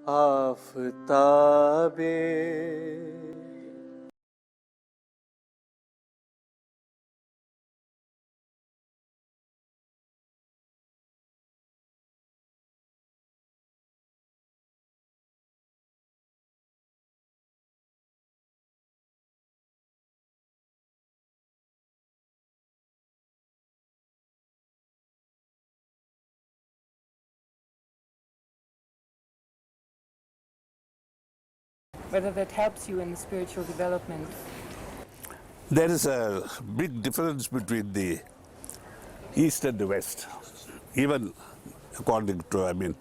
आफताबे whether that helps you in the spiritual development. There is a big difference between the East and the West, even according to,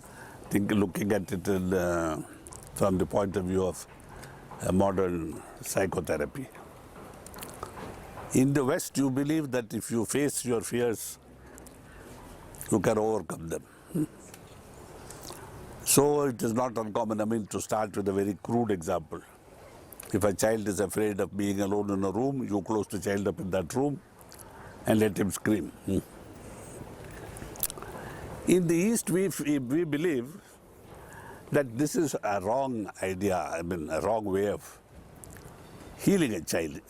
looking at it from the point of view of modern psychotherapy. In the West, you believe that if you face your fears, you can overcome them. So it is not uncommon, to start with a very crude example. If a child is afraid of being alone in a room, you close the child up in that room and let him scream. In the East, we believe that this is a wrong idea, a wrong way of healing a child.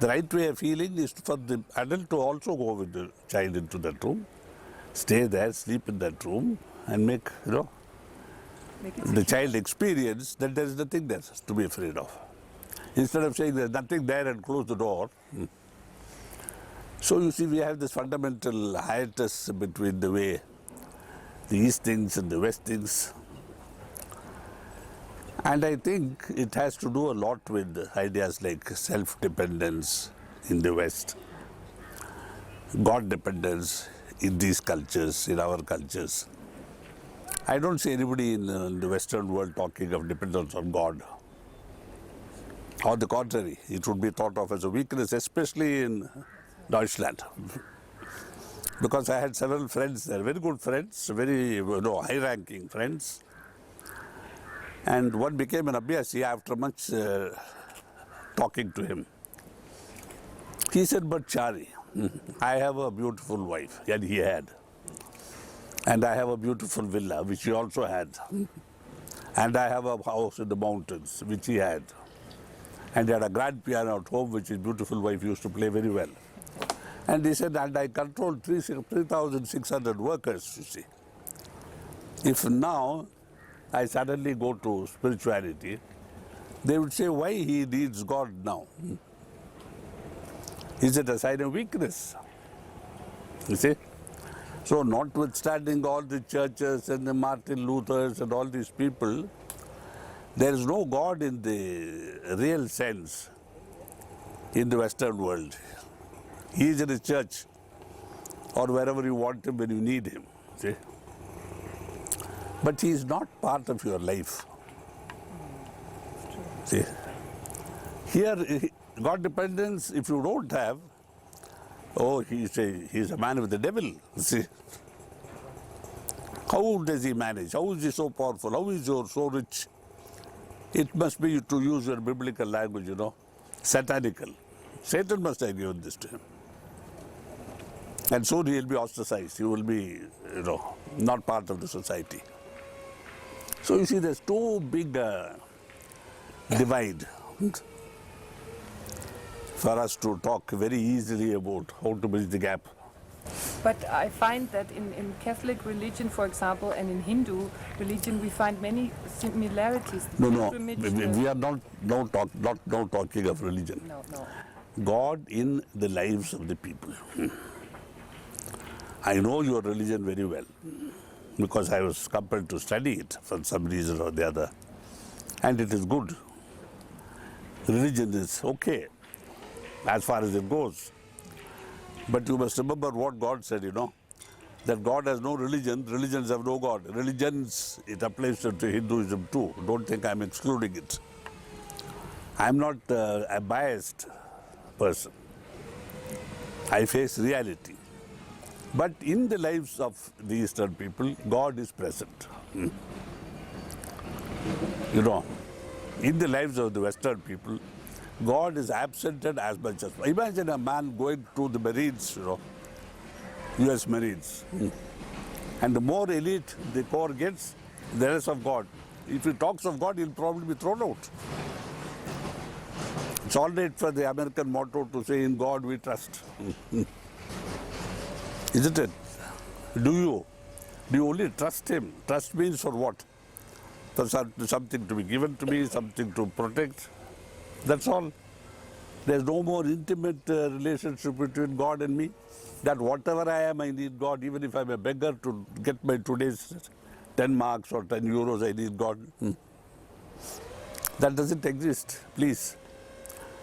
The right way of healing is for the adult to also go with the child into that room, stay there, sleep in that room, and make the child experience that there is nothing there to be afraid of. Instead of saying there's nothing there and close the door. So you see, we have this fundamental hiatus between the way the East thinks and the West thinks. And I think it has to do a lot with ideas like self-dependence in the West, God-dependence in these cultures, in our cultures. I don't see anybody in the Western world talking of dependence on God. On the contrary, it would be thought of as a weakness, especially in Deutschland. Because I had several friends there, very good friends, very high-ranking friends. And one became an Abhyasi after much talking to him. He said, but Chari, I have a beautiful wife, and he had. And I have a beautiful villa, which he also had. And I have a house in the mountains, which he had. And he had a grand piano at home, which his beautiful wife used to play very well. And he said, and I controlled 3,600 workers, you see. If now I suddenly go to spirituality, they would say, why he needs God now? Is it a sign of weakness? You see? So notwithstanding all the churches and the Martin Luthers and all these people, there is no God in the real sense in the Western world. He is in his church or wherever you want him when you need him. See? But he is not part of your life. See? Here, God dependence, if you don't have, he's a man with the devil. See? How does he manage? How is he so powerful? How is he so rich? It must be, to use your biblical language, satanical. Satan must have given this to him. And soon he will be ostracized. He will be, not part of the society. So you see, there's too big a divide for us to talk very easily about how to bridge the gap. But I find that in Catholic religion, for example, and in Hindu religion, we find many similarities. No, we are not talking of religion. No. God in the lives of the people. I know your religion very well because I was compelled to study it for some reason or the other. And it is good. Religion is okay as far as it goes. But you must remember what God said, that God has no religion, religions have no God. Religions, it applies to Hinduism too. Don't think I'm excluding it. I'm not a biased person. I face reality. But in the lives of the Eastern people, God is present. In the lives of the Western people, God is absented as much as possible. Imagine a man going to the Marines, US Marines. And the more elite the corps gets, the rest of God. If he talks of God, he'll probably be thrown out. It's all right for the American motto to say, in God we trust. Isn't it? Do you? Do you only trust him? Trust means for what? For something to be given to me, something to protect. That's all. There's no more intimate relationship between God and me. That whatever I am, I need God. Even if I'm a beggar to get my today's 10 marks or 10 euros, I need God. That doesn't exist, please.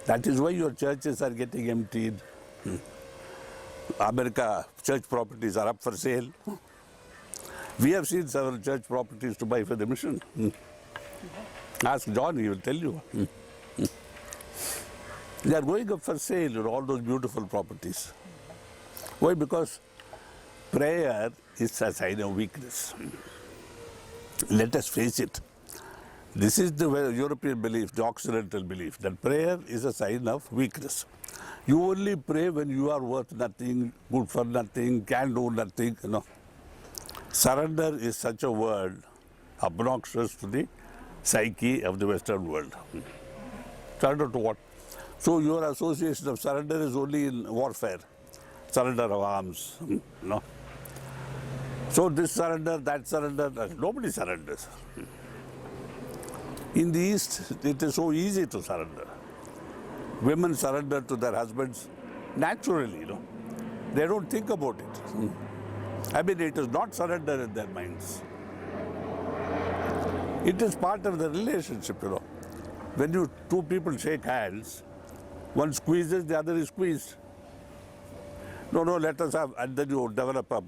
That is why your churches are getting emptied. America, church properties are up for sale. We have seen several church properties to buy for the mission. Ask John, he will tell you. They are going up for sale, all those beautiful properties. Why? Because prayer is a sign of weakness. Let us face it. This is the European belief, the Occidental belief, that prayer is a sign of weakness. You only pray when you are worth nothing, good for nothing, can do nothing. Surrender is such a word obnoxious to the psyche of the Western world. Surrender to what? So your association of surrender is only in warfare, surrender of arms. So this surrender, that surrender, nobody surrenders. In the East, it is so easy to surrender. Women surrender to their husbands naturally, They don't think about it. I mean, it is not surrender in their minds. It is part of the relationship, When two people shake hands, one squeezes, the other is squeezed. No, let us have, and then you develop a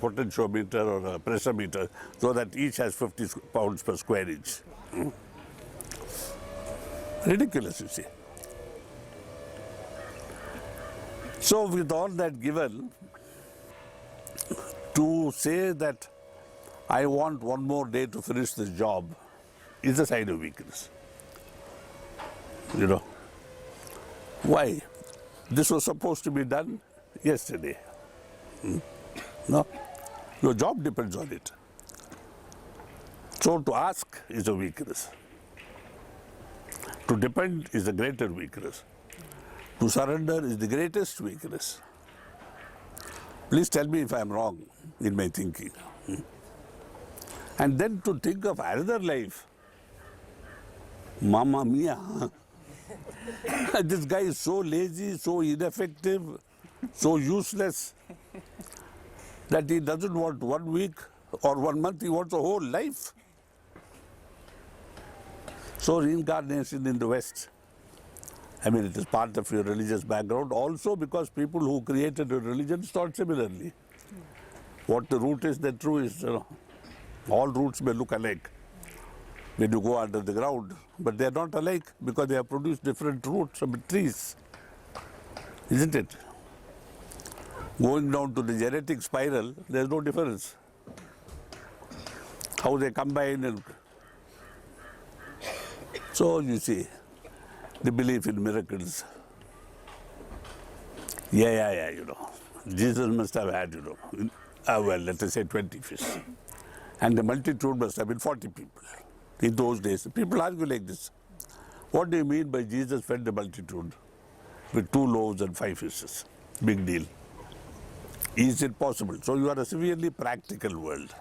potentiometer or a pressure meter so that each has 50 pounds per square inch. Ridiculous, you see. So with all that given, to say that I want one more day to finish this job is a sign of weakness. Why? This was supposed to be done yesterday. No? Your job depends on it. So to ask is a weakness. To depend is the greater weakness. To surrender is the greatest weakness. Please tell me if I am wrong in my thinking. And then to think of another life. Mamma mia. This guy is so lazy, so ineffective, so useless, that he doesn't want 1 week or 1 month, he wants a whole life. So reincarnation in the West, I mean, it is part of your religious background also because people who created a religion thought similarly. What the root is, the true is, all roots may look alike when you go under the ground, but they are not alike because they have produced different roots from trees, isn't it? Going down to the genetic spiral, there is no difference. How they combine and... So you see, the belief in miracles. Yeah, Jesus must have had, well, let us say 20 fish. And the multitude must have been 40 people. In those days, people argue like this. What do you mean by Jesus fed the multitude with 2 loaves and 5 fishes? Big deal. Is it possible? So you are a severely practical world.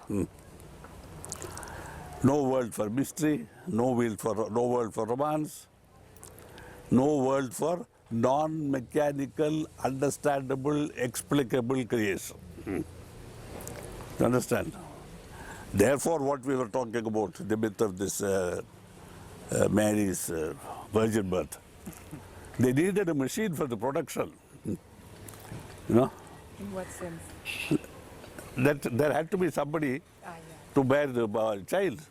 No world for mystery, no world for romance, no world for non-mechanical, understandable, explicable creation. You understand? Therefore, what we were talking about, the myth of this Mary's virgin birth, they needed a machine for the production. In what sense? That there had to be somebody to bear the child.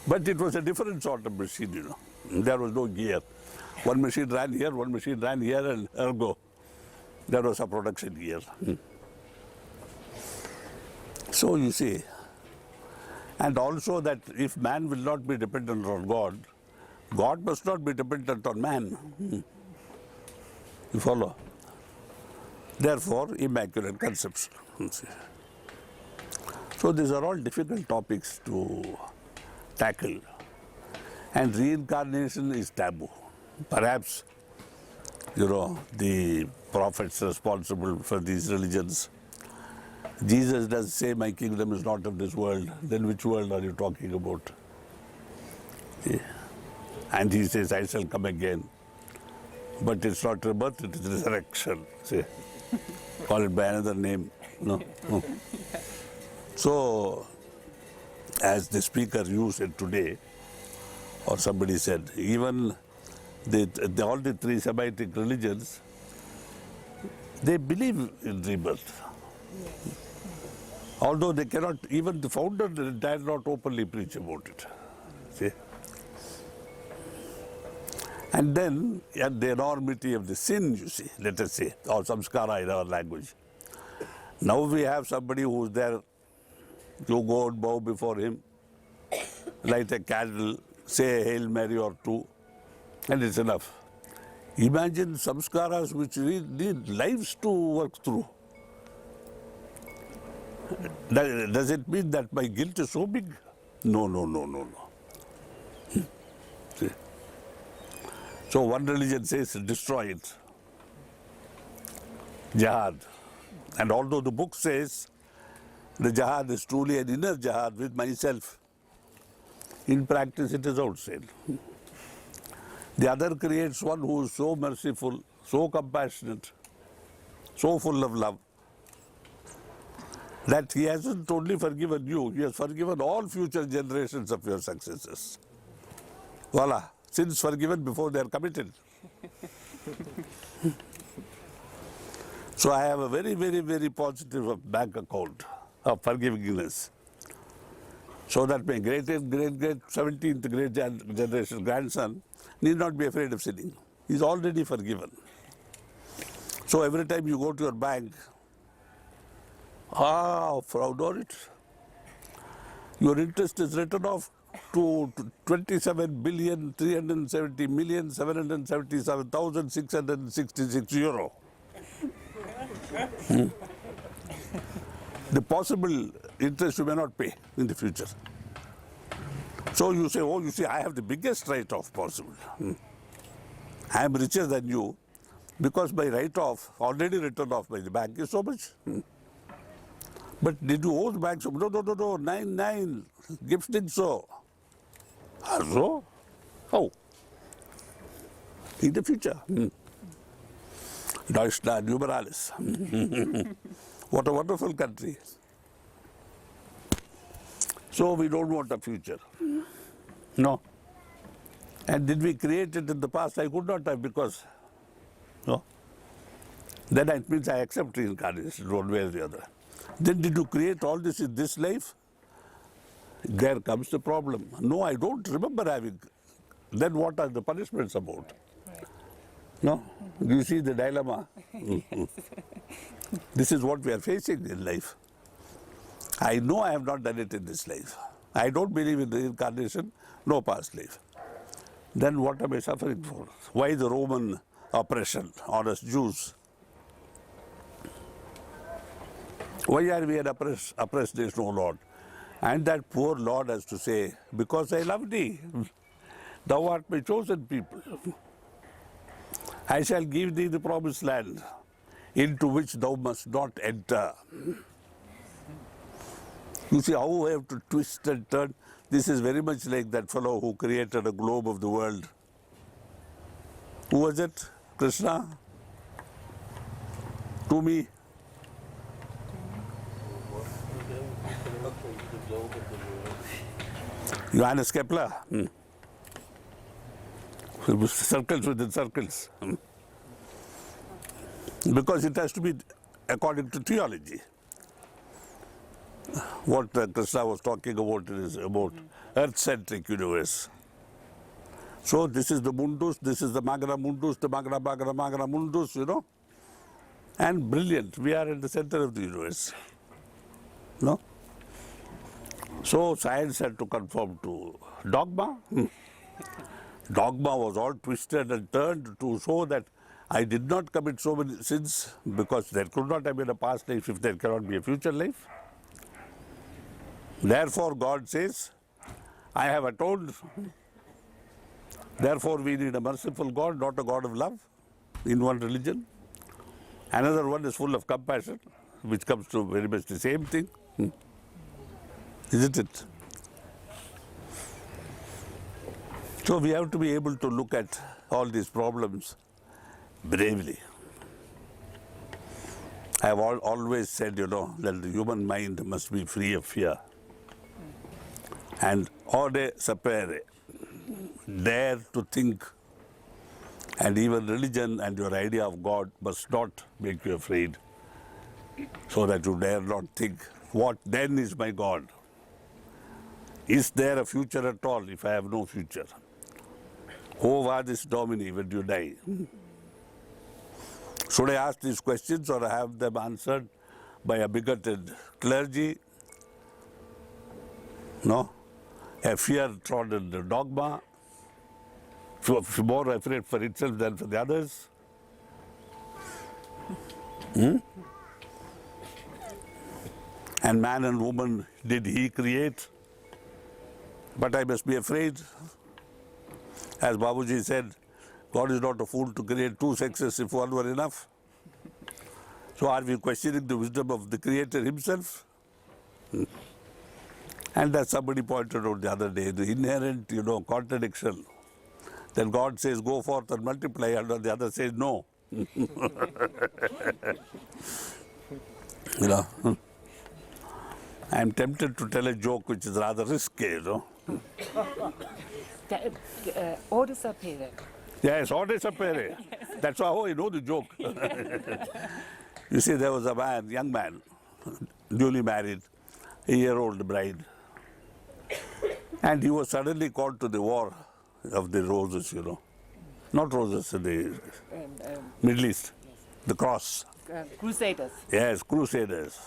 But it was a different sort of machine, There was no gear. One machine ran here, one machine ran here, and ergo, there was a production gear. So you see, and also that if man will not be dependent on God, God must not be dependent on man. You follow? Therefore, immaculate conception. So these are all difficult topics to tackle. And reincarnation is taboo. Perhaps, the prophets responsible for these religions. Jesus does say, my kingdom is not of this world. Then which world are you talking about? Yeah. And he says, I shall come again. But it's not rebirth, it is resurrection. See, call it by another name. No. So, as the speaker you said today, or somebody said, even all the three Semitic religions, they believe in rebirth. Although they cannot, even the founder dare not openly preach about it. See? And then, at the enormity of the sin, you see, let us say, or samskara in our language. Now we have somebody who's there, you go and bow before him, light a candle, say a Hail Mary or two, and it's enough. Imagine samskaras which need lives to work through. Does it mean that my guilt is so big? No. See? So one religion says destroy it. Jihad. And although the book says the jihad is truly an inner jihad with myself, in practice it is outside. The other creates one who is so merciful, so compassionate, so full of love, that he hasn't only forgiven you, he has forgiven all future generations of your successors. Voila, sins forgiven before they are committed. So I have a very, very, very positive bank account of forgiveness. So that my great 17th great generation grandson need not be afraid of sinning. He is already forgiven. So every time you go to your bank, fraud on it. Your interest is written off to 27,370,777,666 euro. The possible interest you may not pay in the future. So you say, oh, you see, I have the biggest write-off possible. I am richer than you because my write-off, already written off by the bank, is so much. But did you owe the bank so? No, 9. Gibbs did so. So? How? In the future. Deutschland, Liberalis. What a wonderful country. So we don't want a future. No. And did we create it in the past? I could not have, because, no. Then it means I accept reincarnation one way or the other. Then did you create all this in this life? There comes the problem. No, I don't remember having. Then what are the punishments about? Right. No? Do you see the dilemma? This is what we are facing in life. I know I have not done it in this life. I don't believe in reincarnation, no past life. Then what am I suffering for? Why the Roman oppression on us Jews? Why are we an oppressed nation, O Lord? And that poor Lord has to say, because I love thee, thou art my chosen people. I shall give thee the promised land, into which thou must not enter. You see how I have to twist and turn? This is very much like that fellow who created a globe of the world. Who was it? Krishna? To me? Johannes Kepler. Circles within circles. Because it has to be according to theology. What Krishna was talking about is about earth-centric universe. So this is the mundus, this is the magra mundus, the magra mundus, and brilliant. We are in the center of the universe. No? So science had to conform to dogma. Dogma was all twisted and turned to show that I did not commit so many sins because there could not have been a past life if there cannot be a future life. Therefore, God says, I have atoned. Therefore, we need a merciful God, not a God of love, in one religion. Another one is full of compassion, which comes to very much the same thing. Isn't it? So we have to be able to look at all these problems bravely. I have always said, that the human mind must be free of fear. And ode sapere, dare to think. And even religion and your idea of God must not make you afraid, so that you dare not think, what then is my God? Is there a future at all if I have no future? Who vadis domini when you die? Should I ask these questions or have them answered by a bigoted clergy? No? A fear-trodden dogma? More afraid for itself than for the others? And man and woman, did he create? But I must be afraid. As Babuji said, God is not a fool to create two sexes if one were enough. So are we questioning the wisdom of the Creator himself? And as somebody pointed out the other day, the inherent, contradiction. Then God says, go forth and multiply, and the other says, no. I'm tempted to tell a joke which is rather risky, Ode sapere. Yes, ode sapere. That's how I know the joke. You see, there was a man, young man, newly married, a year-old bride. And he was suddenly called to the war of the roses, Not roses, the Middle East, yes. The cross. Crusaders. Yes, crusaders.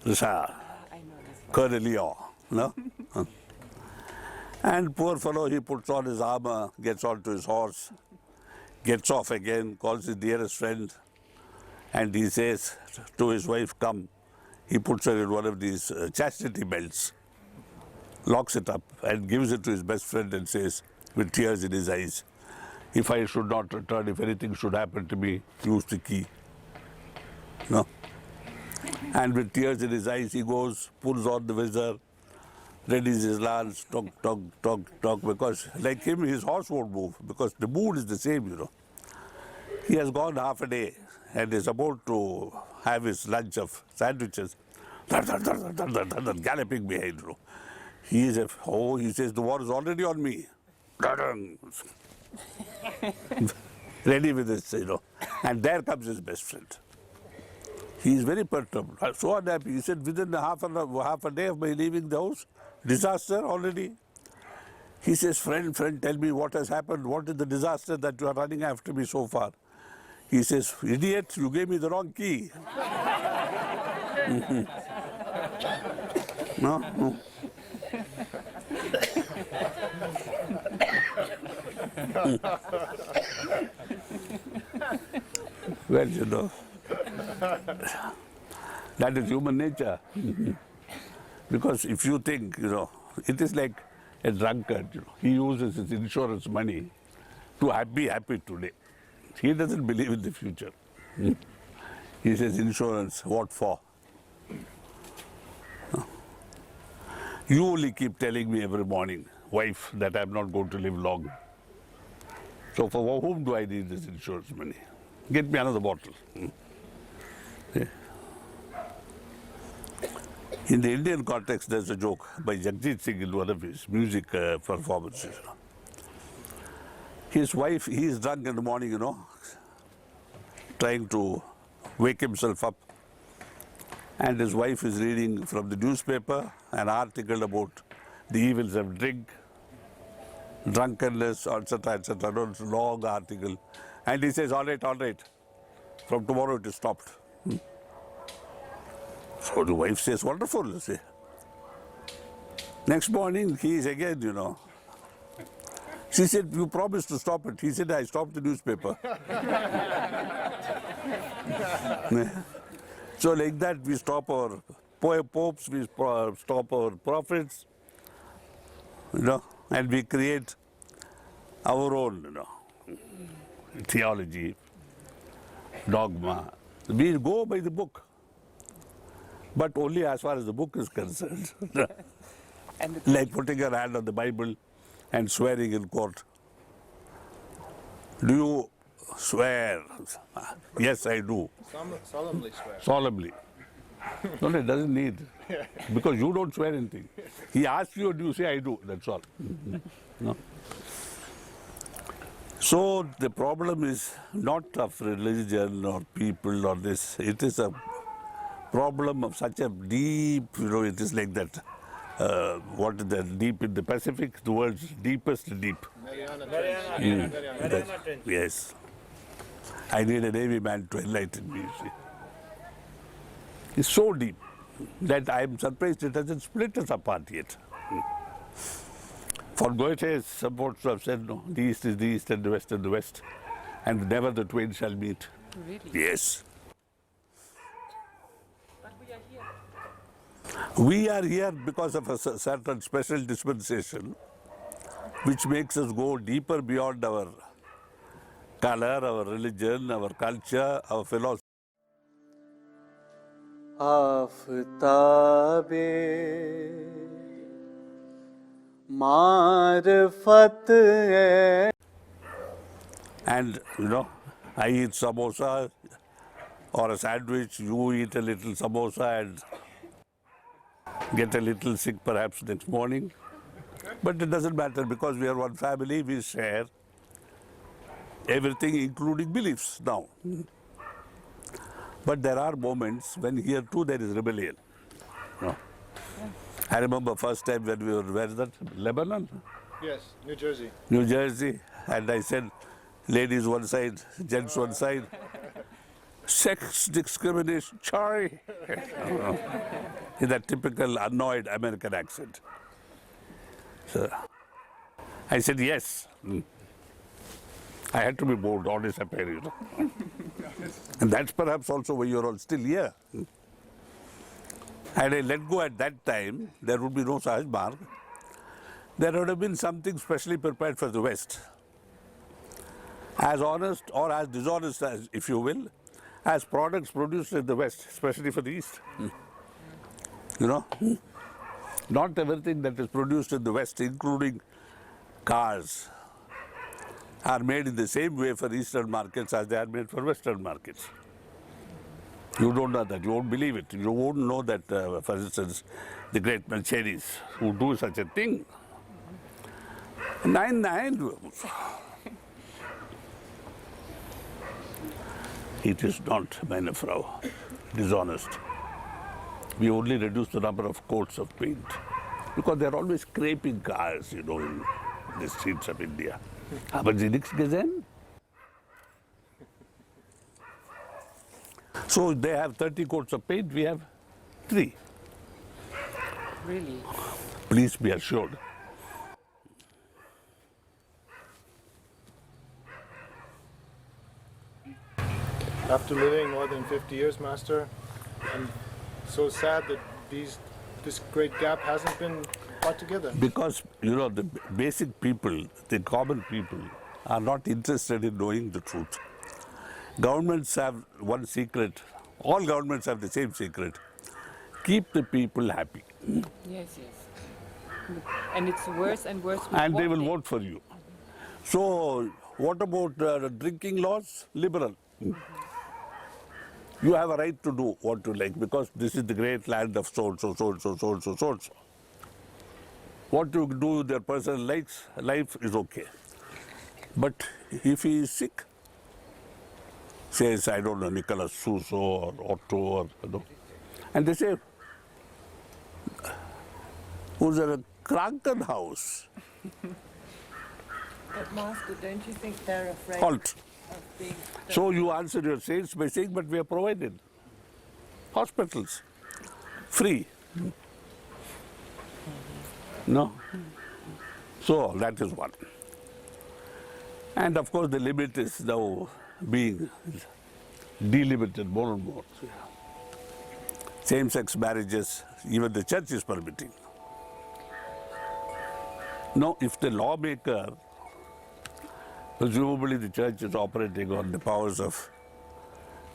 I know this one. Cœur de Lion, no? And poor fellow, he puts on his armor, gets onto his horse, gets off again, calls his dearest friend, and he says to his wife, come. He puts her in one of these chastity belts, locks it up, and gives it to his best friend and says, with tears in his eyes, if I should not return, if anything should happen to me, use the key. No? And with tears in his eyes, he goes, pulls on the visor, readies his lance, talk, because like him, his horse won't move, because the mood is the same, He has gone half a day and is about to have his lunch of sandwiches, galloping behind, He says, the war is already on me. Ready with this, And there comes his best friend. He is very perturbed, so unhappy. He said, within half a day of my leaving the house, disaster already. He says, friend, tell me what has happened. What is the disaster that you are running after me so far? He says, idiot, you gave me the wrong key. No? Well, that is human nature. Because if you think, it is like a drunkard, he uses his insurance money to be happy today. He doesn't believe in the future. He says, insurance, what for? You only keep telling me every morning, wife, that I'm not going to live long. So for whom do I need this insurance money? Get me another bottle. Yeah. In the Indian context, there's a joke by Jagjit Singh in one of his music performances. His wife, he is drunk in the morning, trying to wake himself up. And his wife is reading from the newspaper an article about the evils of drink, drunkenness, etc., etc., long article. And he says, all right, from tomorrow it is stopped. So the wife says, wonderful, see. Next morning, he is again, She said, you promised to stop it. He said, I stopped the newspaper. So like that, we stop our popes, we stop our prophets, and we create our own, theology, dogma. We go by the book, but only as far as the book is concerned. And Like putting your hand on the Bible and swearing in court. Do you swear? Yes, I do. Solemnly swear. Solemnly. No, it doesn't need. Because you don't swear anything. He asks you and you say, I do. That's all. No. So the problem is not of religion or people or this. It is a problem of such a deep, it is like that. What is that deep in the Pacific? The world's deepest deep. Mariana Trench. Yes. I need a Navy man to enlighten me, you see. It's so deep that I'm surprised it hasn't split us apart yet. For Goethe, supporters have said, no, the East is the East and the West, and never the twain shall meet. really. Yes. But we are here. We are here because of a certain special dispensation, which makes us go deeper beyond our color, our religion, our culture, our philosophy. आफ़ताबे मारफत है. And, I eat samosa or a sandwich, you eat a little samosa and get a little sick perhaps next morning. But it doesn't matter because we are one family, we share everything including beliefs now. But there are moments when here too there is rebellion. No. I remember first time when we were, where is that? Lebanon? Yes, New Jersey. New Jersey, and I said, ladies one side, gents one side. Sex discrimination, sorry. In that typical annoyed American accent. So I said yes. I had to be bold, honest, apparent. And that's perhaps also why you're all still here. Had I let go at that time, there would be no Sahaj Marg. There would have been something specially prepared for the West. As honest or as dishonest as, if you will, as products produced in the West, especially for the East. Not everything that is produced in the West, including cars, are made in the same way for Eastern markets as they are made for Western markets. You don't know that. You won't believe it. You won't know that, for instance, the great Mercedes who do such a thing. 9. It is not, meine Frau, dishonest. We only reduce the number of coats of paint because they're always scraping cars, in the streets of India. Haben Sie nichts gesehen? So they have 30 coats of paint, we have 3. Really? Please be assured. After living more than 50 years, Master, I'm so sad that this great gap hasn't been brought together. Because, the basic people, the common people, are not interested in knowing the truth. Governments have one secret. All governments have the same secret. Keep the people happy. Yes. And it's worse and worse. With And they will voting. vote for you. So, what about drinking laws? Liberal. You have a right to do what you like because this is the great land of so-and-so, so-and-so, so-and-so, so-and-so. What you do with your personal life is okay. But if he is sick, says, I don't know, Nicholas Suso or Otto or, and they say, who's a Krankenhaus? But Master, don't you think they're afraid Halt. of being... So you answer your sales by saying, but we are provided. Hospitals, free. No? So that is one. And of course the limit is now being delimited more and more. same-sex marriages, even the church is permitting. Now, if the lawmaker, presumably the church is operating on the powers of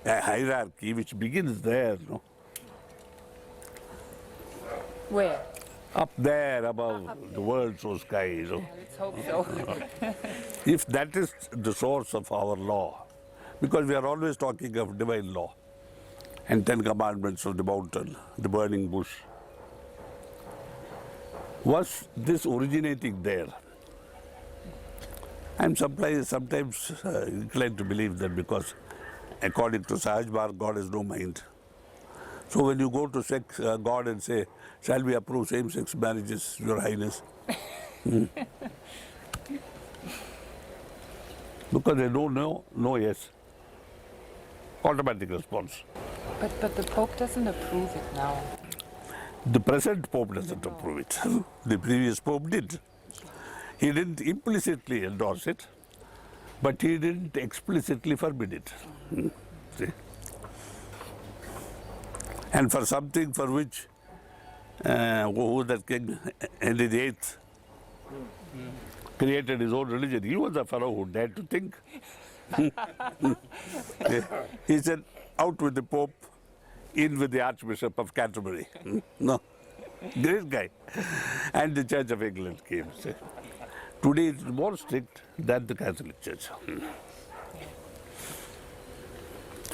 a hierarchy which begins there, no? Where? Up there above the world so sky, you know. Let's hope so. If that is the source of our law, because we are always talking of divine law and 10 commandments of the mountain, the burning bush, was this originating there? I'm sometimes inclined to believe that because according to Sahajmar, God has no mind. So when you go to God and say, shall we approve same-sex marriages, Your Highness? Because they don't know, no, yes. Automatic response. But the Pope doesn't approve it now. The present Pope doesn't approve it. The previous Pope did. He didn't implicitly endorse it, but he didn't explicitly forbid it. See? And for something for which, who that king, Henry VIII, created his own religion, he was a fellow who dared to think. He said, out with the Pope, in with the Archbishop of Canterbury. No, great guy. And the Church of England came. See? Today it's more strict than the Catholic Church.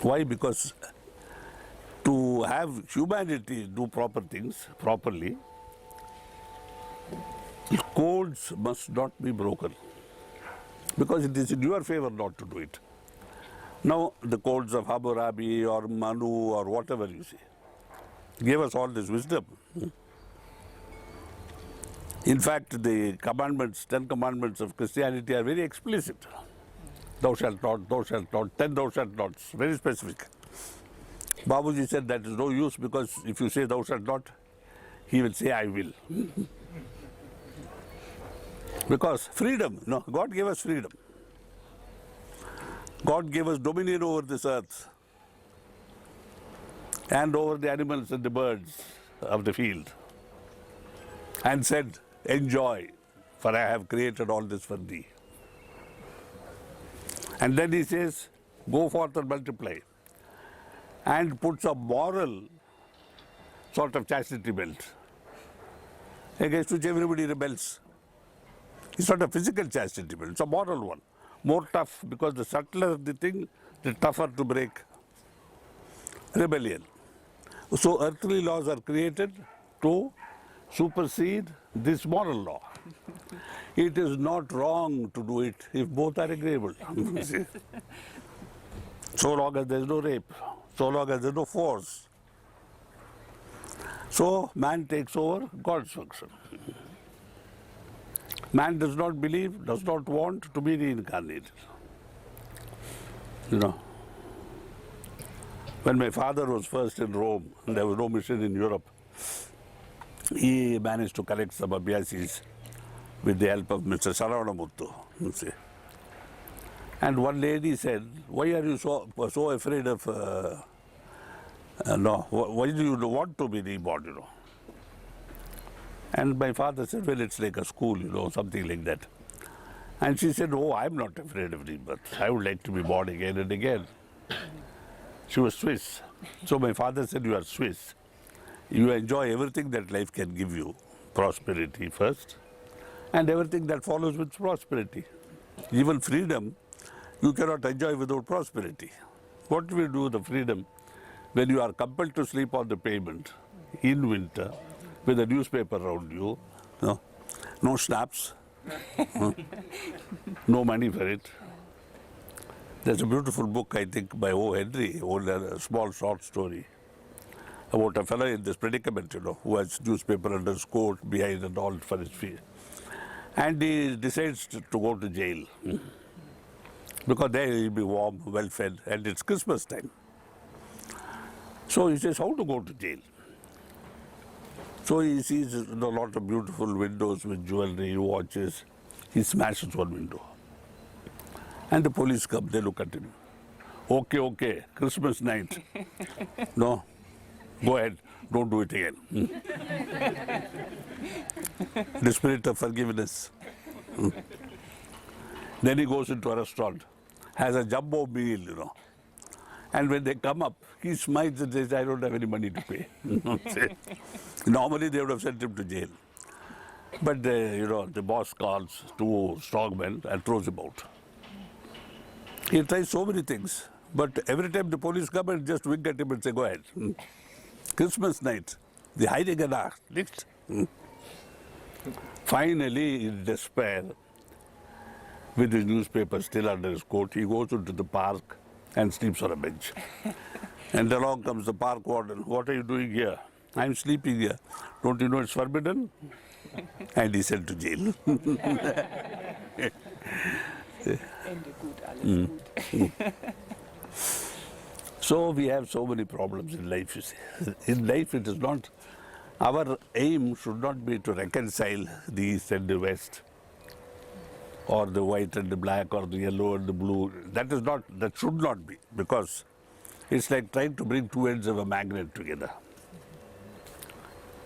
Why? Because to have humanity do proper things properly, codes must not be broken. Because it is in your favor not to do it. Now, the codes of Hammurabi or Manu or whatever you see gave us all this wisdom. In fact, the commandments, 10 commandments of Christianity are very explicit. Thou shalt not, 10 thou shalt nots, very specific. Babuji said that is no use because if you say thou shalt not, he will say I will. Because freedom, no, God gave us freedom. God gave us dominion over this earth and over the animals and the birds of the field and said, enjoy, for I have created all this for thee. And then he says, go forth and multiply, and puts a moral sort of chastity belt against which everybody rebels. It's not a physical chastity belt, it's a moral one. More tough, because the subtler the thing, the tougher to break. Rebellion. So earthly laws are created to supersede this moral law. It is not wrong to do it if both are agreeable. So long as there is no rape, so long as there is no force. So man takes over God's function. Man does not believe, does not want to be reincarnated. You know, when my father was first in Rome, and there was no mission in Europe, he managed to collect some abhyasis with the help of Mr. Saravanamuttu, you see. And one lady said, why are you so afraid of, why do you want to be reborn, you know? And my father said, well, it's like a school, you know, something like that. And she said, oh, I'm not afraid of rebirth. I would like to be born again and again. She was Swiss. So my father said, you are Swiss. You enjoy everything that life can give you. Prosperity first, and everything that follows with prosperity. Even freedom, you cannot enjoy without prosperity. What do we do with the freedom when you are compelled to sleep on the pavement in winter, with a newspaper around you, no schnapps, no money for it. There's a beautiful book, I think, by O. Henry, a small short story about a fellow in this predicament, you know, who has newspaper under his coat, behind and all for his feet. And he decides to go to jail because there he'll be warm, well fed, and it's Christmas time. So he says, how to go to jail? So he sees a lot of beautiful windows with jewelry, watches. He smashes one window. And the police come, they look at him. Okay, Christmas night. No, go ahead. don't do it again. The spirit of forgiveness. Then he goes into a restaurant, has a jumbo meal, And when they come up, he smiles and says, I don't have any money to pay. Normally they would have sent him to jail. But, the boss calls two strong men and throws him out. He tries so many things. But every time the police come and just wink at him and say, go ahead. Christmas night, the hiding an act. Next. Finally, in despair, with his newspaper still under his coat, he goes into the park and sleeps on a bench. And along comes the park warden. What are you doing here? I'm sleeping here. Don't you know it's forbidden? And he's sent to jail. Ende gut, alles gut. So we have so many problems in life, you see. In life it is not, our aim should not be to reconcile the East and the West, or the white and the black, or the yellow and the blue. That should not be, because it's like trying to bring two ends of a magnet together.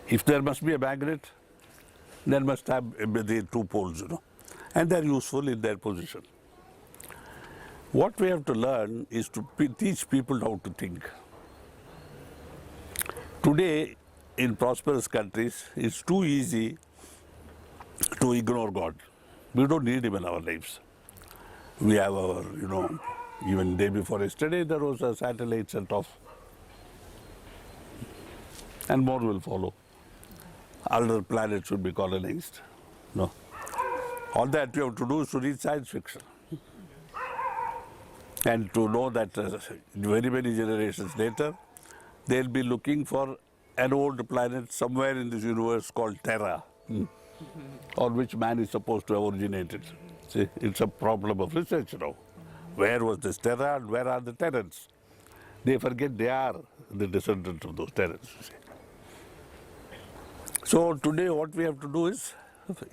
If there must be a magnet, there must have the two poles, and they're useful in their position. What we have to learn is to teach people how to think. Today, in prosperous countries, it's too easy to ignore God. We don't need him in our lives. We have our, even day before yesterday, there was a satellite sent off. And more will follow. Other planets should be colonized. No. All that we have to do is to read science fiction. And to know that very many generations later, they'll be looking for an old planet somewhere in this universe called Terra, on which man is supposed to have originated. See, it's a problem of research now. Where was this Terra and where are the Terrans? They forget they are the descendants of those Terrans. See. So today what we have to do is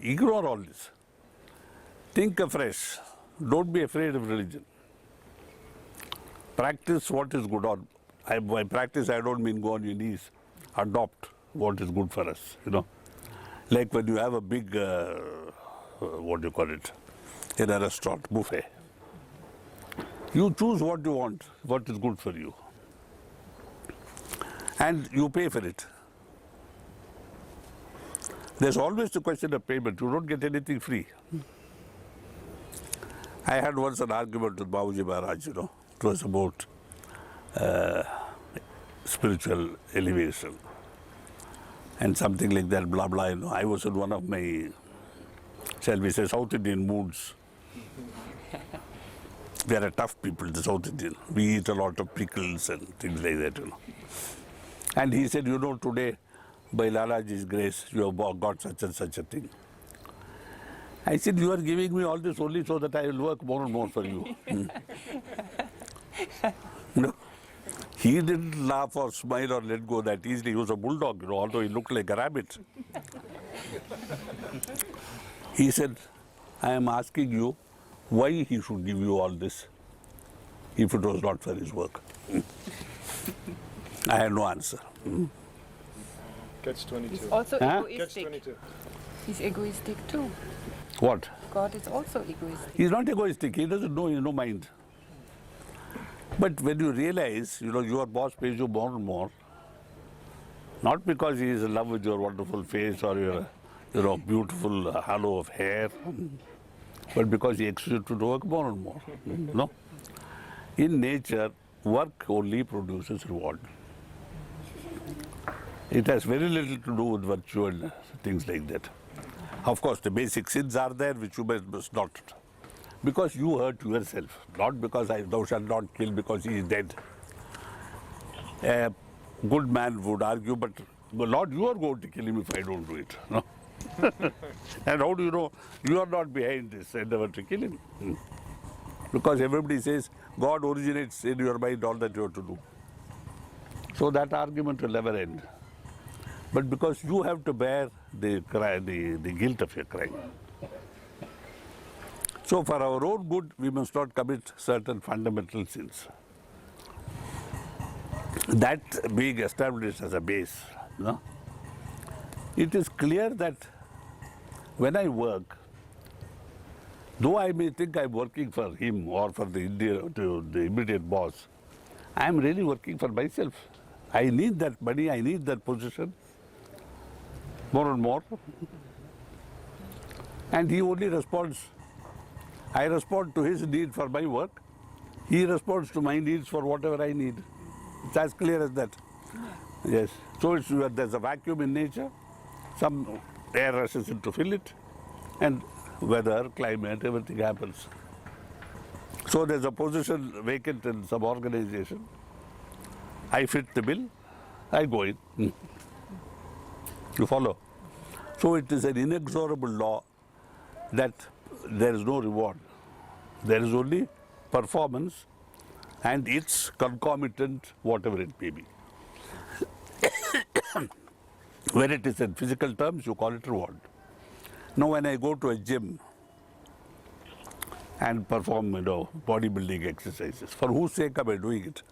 ignore all this. Think afresh. Don't be afraid of religion. Practice what is good. By practice, I don't mean go on your knees. Adopt what is good for us, Like when you have a big, in a restaurant, buffet. You choose what you want, what is good for you. And you pay for it. There's always the question of payment. You don't get anything free. I had once an argument with Babuji Maharaj, It was about spiritual elevation and something like that, blah, blah. I was in one of my, shall we say, South Indian moods. We are a tough people, the South Indian. We eat a lot of pickles and things like that, And he said, today, by Lalaji's grace, you have got such and such a thing. I said, you are giving me all this only so that I will work more and more for you. No. He didn't laugh or smile or let go that easily. He was a bulldog, although he looked like a rabbit. He said, I am asking you why he should give you all this if it was not for his work. I had no answer. Catch 22. He's also Huh? Catch egoistic. 22. He's egoistic too. What? God is also egoistic. He's not egoistic. He doesn't know, no mind. But when you realize, your boss pays you more and more, not because he is in love with your wonderful face or your beautiful halo of hair, but because he expects you to work more and more. No? In nature, work only produces reward. It has very little to do with virtue and things like that. Of course, the basic sins are there which you must not. Because you hurt yourself, not because thou shalt not kill because he is dead. A good man would argue, but Lord, you are going to kill him if I don't do it. No? And how do you know you are not behind this endeavor to kill him? Because everybody says God originates in your mind all that you have to do. So that argument will never end. But because you have to bear the guilt of your crime. So for our own good, we must not commit certain fundamental sins. that being established as a base, it is clear that when I work, though I may think I'm working for him or for the immediate boss, I am really working for myself. I need that money, I need that position, more and more. And he only responds. I respond to his need for my work. He responds to my needs for whatever I need. It's as clear as that. Yes. So there's a vacuum in nature. Some air rushes in to fill it. And weather, climate, everything happens. So there's a position vacant in some organization. I fit the bill, I go in. You follow? So it is an inexorable law that there is no reward. There is only performance and its concomitant, whatever it may be. When it is in physical terms, you call it reward. Now when I go to a gym and perform, bodybuilding exercises, for whose sake am I doing it?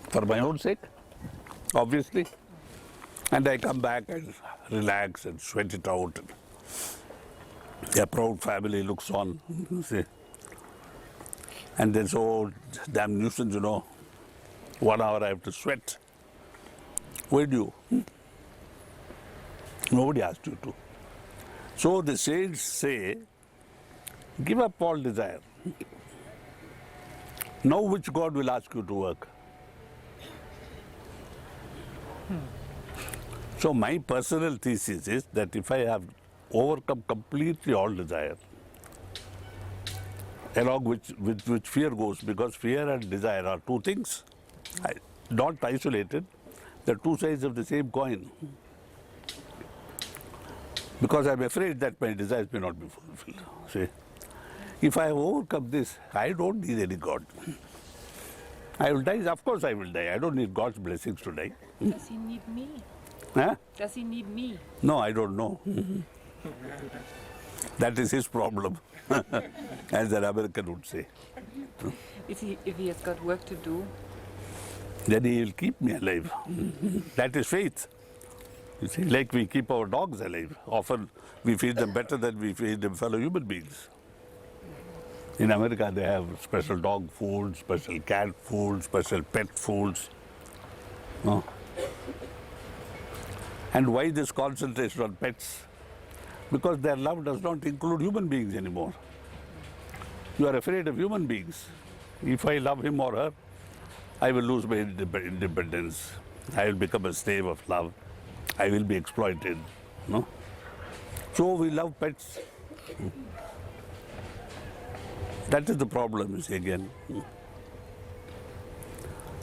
For my own sake, obviously. And I come back and relax and sweat it out. A proud family looks on, you see. And then so damn nuisance, 1 hour I have to sweat. Where do you? Nobody asked you to. So the saints say, give up all desire. Now which God will ask you to work? So my personal thesis is that if I have overcome completely all desire, along with which fear goes, because fear and desire are two things, not isolated, they're two sides of the same coin. Because I'm afraid that my desires may not be fulfilled. See, if I have overcome this, I don't need any God. I will die, of course I will die. I don't need God's blessings to die. Does he need me? Huh? Does he need me? No, I don't know. That is his problem, as an American would say. If he has got work to do, Then he will keep me alive. That is faith. You see, like we keep our dogs alive. Often we feed them better than we feed them fellow human beings. In America, they have special dog food, special cat food, special pet foods. No? And why this concentration on pets? Because their love does not include human beings anymore. You are afraid of human beings. If I love him or her, I will lose my independence. I will become a slave of love. I will be exploited. No? So we love pets. That is the problem, you see, again.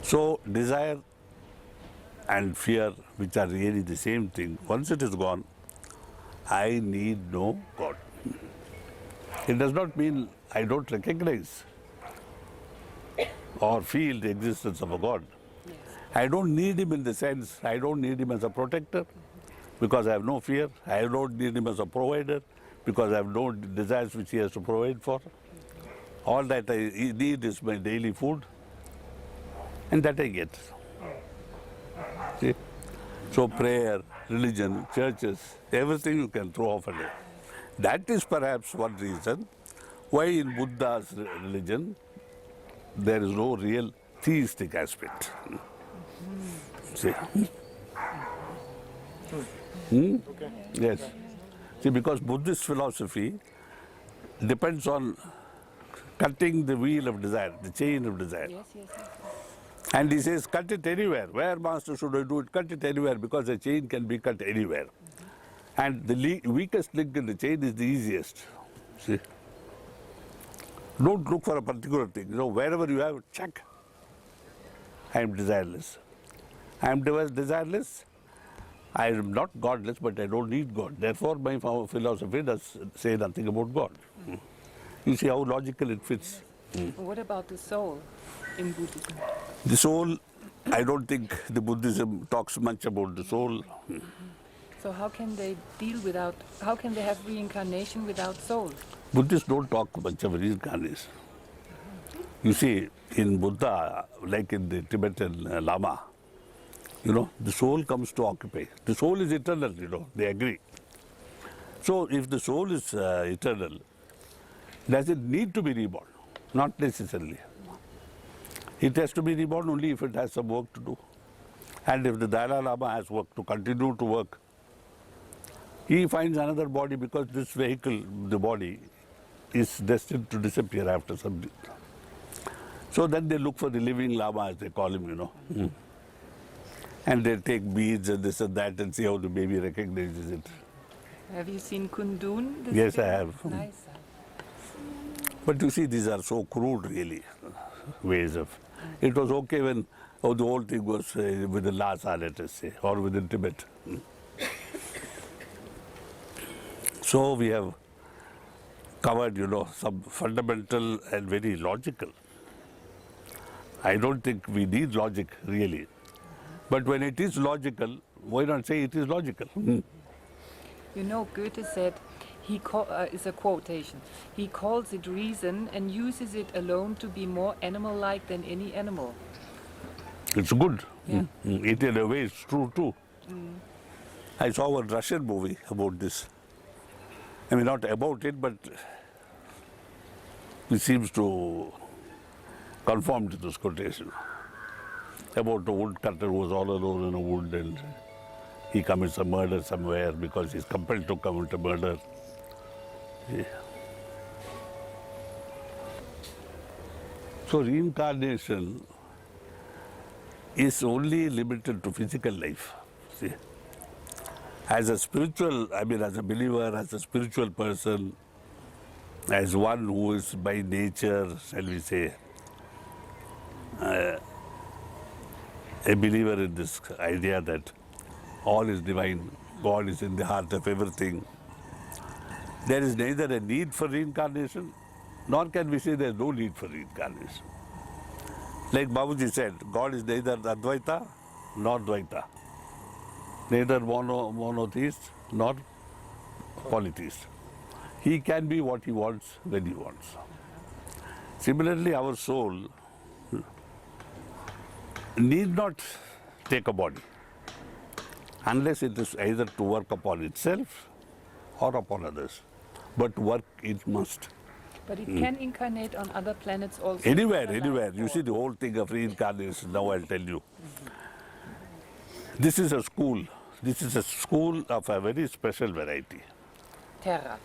So desire and fear, which are really the same thing, once it is gone, I need no God. It does not mean I don't recognize or feel the existence of a God. yes. I don't need him in the sense, I don't need him as a protector because I have no fear. I don't need him as a provider because I have no desires which he has to provide for. All that I need is my daily food, and that I get. See? So prayer, religion, churches, everything you can throw off a day. That is perhaps one reason why in Buddha's religion there is no real theistic aspect. See? Okay. Yes. See, because Buddhist philosophy depends on cutting the wheel of desire, the chain of desire. Yes, yes, yes. And he says, cut it anywhere. Where, master, should I do it? Cut it anywhere, because the chain can be cut anywhere. And the weakest link in the chain is the easiest. See? Don't look for a particular thing. Wherever you have, check. I am desireless. I am desireless. I am not godless, but I don't need God. Therefore, my philosophy does say nothing about God. You see how logical it fits. What about the soul in Buddhism? The soul, I don't think the Buddhism talks much about the soul. So how can they how can they have reincarnation without soul? Buddhists don't talk much of reincarnation. You see, in Buddha, like in the Tibetan Lama, the soul comes to occupy. The soul is eternal, they agree. So if the soul is eternal, does it need to be reborn? Not necessarily. It has to be reborn only if it has some work to do. And if the Dalai Lama has work to continue to work, he finds another body because this vehicle, the body, is destined to disappear after some time. So then they look for the living Lama, as they call him, And they take beads and this and that and see how the baby recognizes it. Have you seen Kundun? this Yes, I film? have. Nice. But you see, these are so crude, really, ways of. It was okay when the whole thing was with the Lhasa, let us say, or within Tibet. So we have covered, some fundamental and very logical. I don't think we need logic, really. But when it is logical, why not say it is logical? Goethe said, is a quotation, he calls it reason and uses it alone to be more animal-like than any animal. It's good. Yeah. It in a way is true too. I saw a Russian movie about this. I mean, not about it, but it seems to conform to this quotation. About a woodcutter who was all alone in a wood and he commits a murder somewhere because he's compelled to commit a murder. Yeah. So reincarnation is only limited to physical life. See? As a spiritual, as a believer, as a spiritual person, as one who is by nature, shall we say, a believer in this idea that all is divine, God is in the heart of everything. There is neither a need for reincarnation, nor can we say there is no need for reincarnation. Like Babuji said, God is neither Advaita nor Dvaita, neither monotheist nor polytheist. He can be what he wants when he wants. Similarly, our soul need not take a body unless it is either to work upon itself or upon others. But work it must. But it can incarnate on other planets also. Anywhere. You see the whole thing of reincarnation, now I'll tell you. This is a school. This is a school of a very special variety. Terra.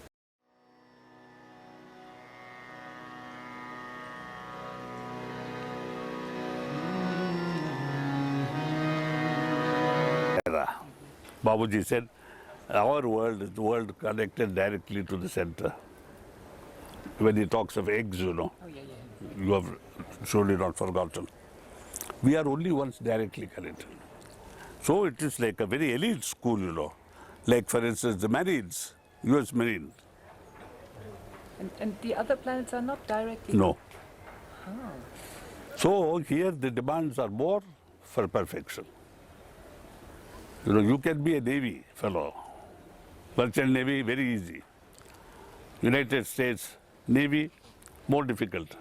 Babuji said, our world is the world connected directly to the center. When he talks of eggs, Oh, you have surely not forgotten. We are only once directly connected. So it is like a very elite school, Like, for instance, the Marines, US Marines. And the other planets are not directly? No. So here the demands are more for perfection. You can be a Navy fellow. Merchant Navy, very easy. United States Navy, more difficult.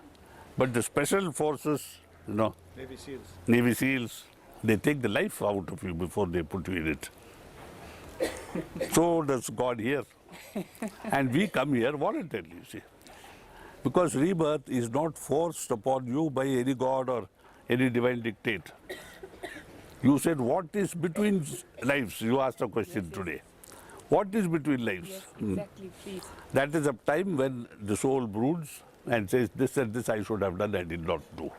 But the special forces, Navy SEALs, they take the life out of you before they put you in it. So does God here. And we come here voluntarily, you see. Because rebirth is not forced upon you by any God or any divine dictate. You said, what is between lives? You asked a question today. What is between lives? Yes, exactly, please. That is a time when the soul broods and says, this and this I should have done, I did not do.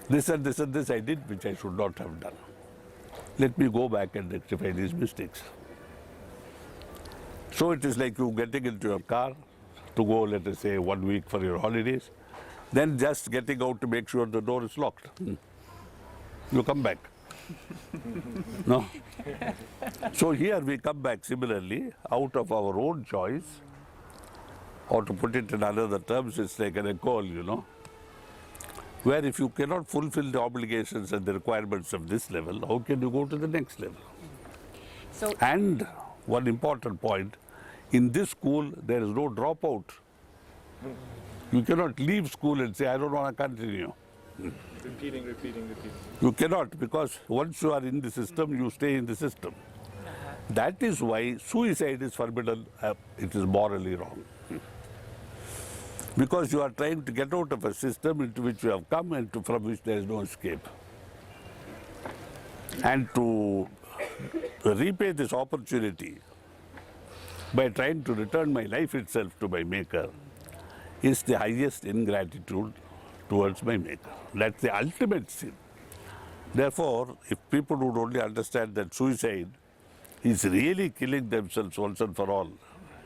This and this and this I did, which I should not have done. Let me go back and rectify these mistakes. So it is like you getting into your car to go, let us say, 1 week for your holidays, then just getting out to make sure the door is locked. You come back. No? So here we come back similarly out of our own choice, or to put it in other terms, it's like an école, where if you cannot fulfill the obligations and the requirements of this level, how can you go to the next level? So, And one important point, in this school there is no dropout. You cannot leave school and say, I don't want to continue. Repeating. You cannot, because once you are in the system, you stay in the system. That is why suicide is forbidden. It is morally wrong. Because you are trying to get out of a system into which you have come and from which there is no escape. And to repay this opportunity by trying to return my life itself to my Maker is the highest ingratitude towards my Maker. That's the ultimate sin. Therefore, if people would only understand that suicide is really killing themselves once and for all,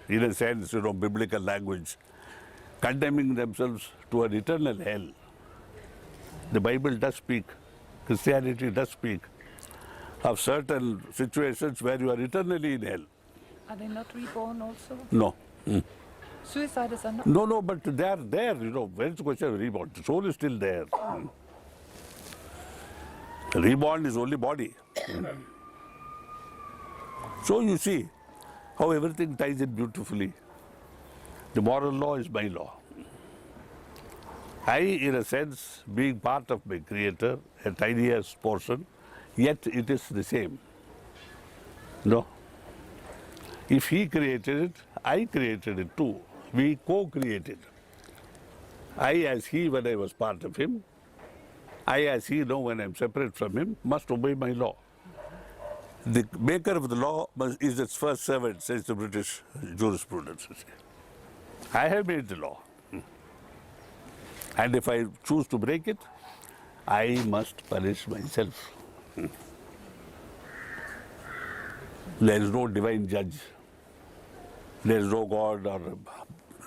in a sense, biblical language, condemning themselves to an eternal hell. The Bible does speak, Christianity does speak of certain situations where you are eternally in hell. Are they not reborn also? No. Suicides are not. No, but they are there, where's the question of reborn? The soul is still there. Reborn is only body. So you see how everything ties in beautifully. The moral law is my law. I, in a sense, being part of my Creator, a tiniest portion, yet it is the same. No. If He created it, I created it too. We co-created. I as He when I was part of Him, I as He now when I am separate from Him, must obey my law. The maker of the law is its first servant, says the British jurisprudence. I have made the law. And if I choose to break it, I must punish myself. There is no divine judge. There is no God or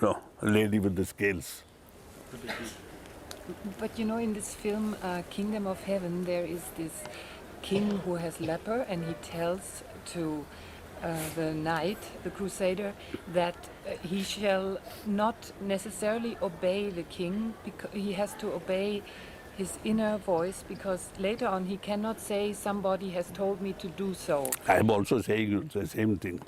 a lady with the scales. But in this film, Kingdom of Heaven, there is this king who has leper, and he tells to the knight, the crusader, that he shall not necessarily obey the king, because he has to obey his inner voice, because later on he cannot say somebody has told me to do so. I am also saying the same thing.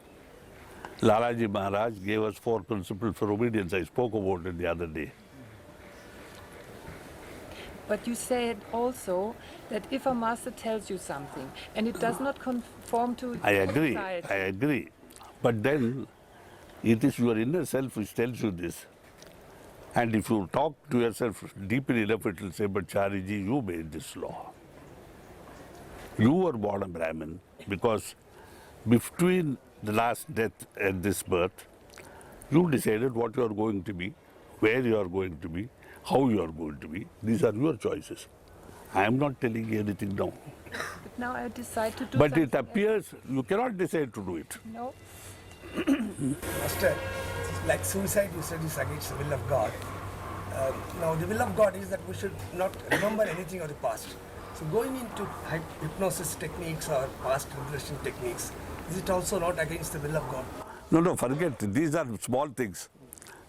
Lalaji Maharaj gave us 4 principles for obedience. I spoke about it the other day. But you said also that if a master tells you something and it does not conform to society. I agree. But then it is your inner self which tells you this. And if you talk to yourself deeply enough, it will say, but Chariji, you made this law. You were born a Brahmin because between the last death and this birth, you decided what you are going to be, where you are going to be, how you are going to be. These are your choices. I am not telling you anything now. But now I decide to do But something it appears you cannot decide to do it. No. Master, like suicide, you said is against the will of God. Now, the will of God is that we should not remember anything of the past. So, going into hypnosis techniques or past regression techniques, is it also not against the will of God? No, forget. These are small things.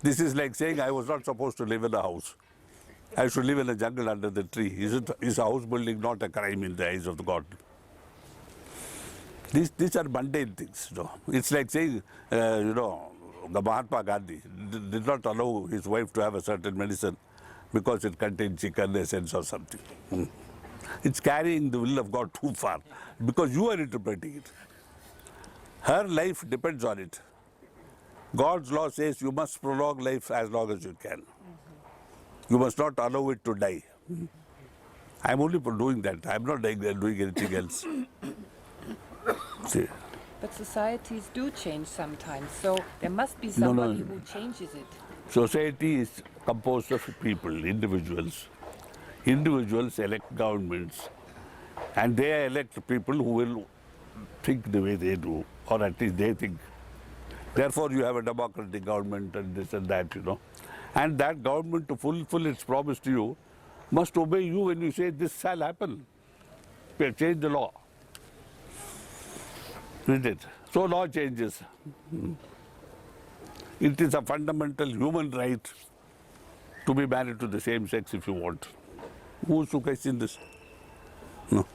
This is like saying I was not supposed to live in a house. I should live in a jungle under the tree. Is house building not a crime in the eyes of the God? These are mundane things. It's like saying, the Mahatma Gandhi did not allow his wife to have a certain medicine because it contained chicken essence or something. It's carrying the will of God too far because you are interpreting it. Her life depends on it. God's law says you must prolong life as long as you can. You must not allow it to die. I'm only for doing that. I'm not doing anything else. See. But societies do change sometimes, so there must be somebody who changes it. Society is composed of people, individuals. Individuals elect governments, and they elect people who will think the way they do, or at least they think. Therefore, you have a democratic government and this and that, And that government, to fulfill its promise to you, must obey you when you say this shall happen. Change the law. Isn't it? So law changes. It is a fundamental human right to be married to the same sex if you want. Who is to question this? No.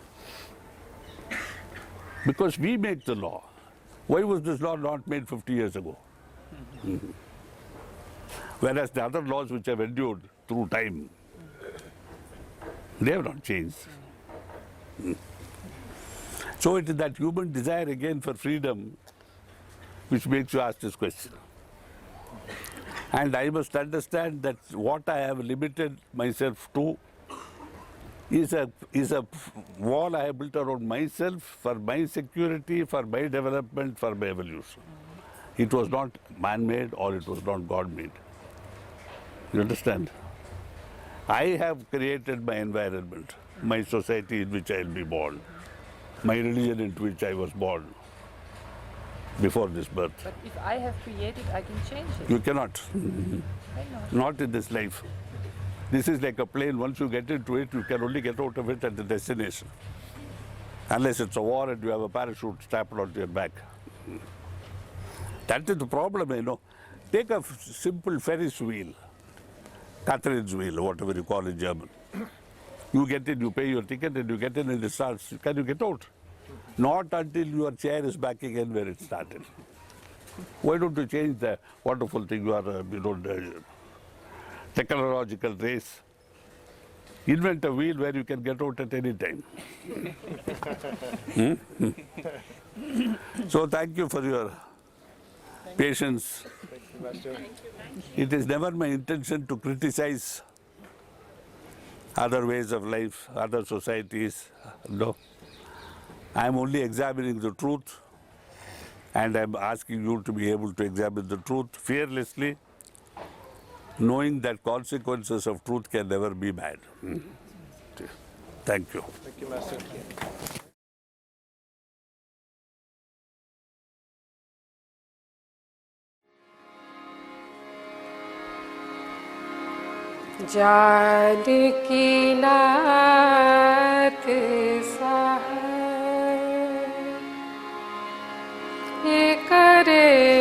Because we make the law. Why was this law not made 50 years ago? Whereas the other laws which have endured through time, they have not changed. So it is that human desire again for freedom which makes you ask this question. And I must understand that what I have limited myself to is a wall I have built around myself for my security, for my development, for my evolution. It was not man-made or it was not God-made. You understand? I have created my environment, my society in which I will be born, my religion into which I was born before this birth. But if I have created, I can change it. You cannot. I know. Not in this life. This is like a plane. Once you get into it, you can only get out of it at the destination. Unless it's a war and you have a parachute strapped onto your back. That is the problem, you know. Take a simple Ferris wheel, Catherine's wheel, whatever you call in German. You get in, you pay your ticket and you get in and it starts. Can you get out? Not until your chair is back again where it started. Why don't you change the wonderful thing you are, the technological race? Invent a wheel where you can get out at any time. So thank you for your patience. Thank you, Master. It is never my intention to criticize other ways of life, other societies. No. I am only examining the truth, and I am asking you to be able to examine the truth fearlessly, knowing that consequences of truth can never be bad. Thank you. Thank you, Master. Janaki नाथ सहाय करे